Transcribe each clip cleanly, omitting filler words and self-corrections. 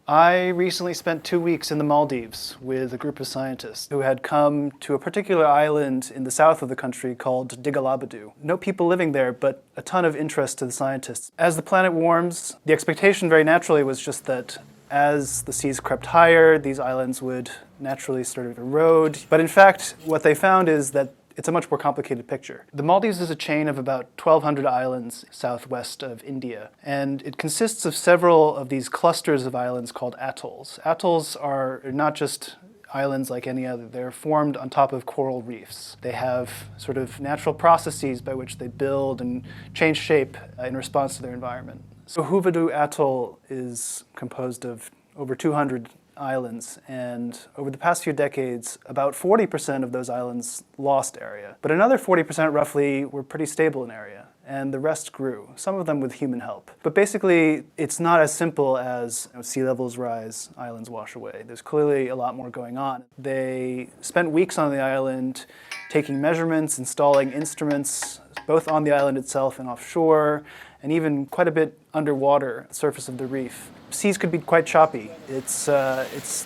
I recently spent 2 weeks in the Maldives with a group of scientists who had come to a particular island in the south of the country called Diggalabadu. No people living there, but a ton of interest to the scientists. As the planet warms, the expectation very naturally was just that as the seas crept higher, these islands would naturally sort of erode. But in fact, what they found is that it's a much more complicated picture. The Maldives is a chain of about 1,200 islands southwest of India, and it consists of several of these clusters of islands called atolls. Atolls are not just islands like any other. They're formed on top of coral reefs. They have sort of natural processes by which they build and change shape in response to their environment. So Huvadu Atoll is composed of over 200 islands, and over the past few decades, about 40% of those islands lost area. But another 40% roughly were pretty stable in area, and the rest grew, some of them with human help. But basically, it's not as simple as sea levels rise, islands wash away. There's clearly a lot more going on. They spent weeks on the island taking measurements, installing instruments, both on the island itself and offshore, and even quite a bit underwater, the surface of the reef. Seas could be quite choppy. It's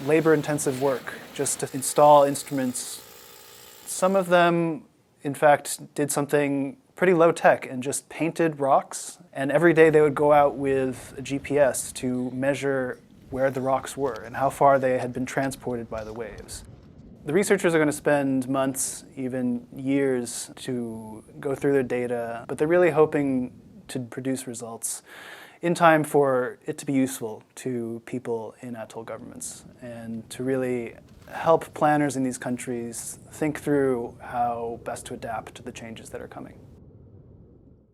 labor-intensive work just to install instruments. Some of them, in fact, did something pretty low-tech and just painted rocks. And every day they would go out with a GPS to measure where the rocks were and how far they had been transported by the waves. The researchers are going to spend months, even years, to go through their data, but they're really hoping to produce results in time for it to be useful to people in atoll governments and to really help planners in these countries think through how best to adapt to the changes that are coming.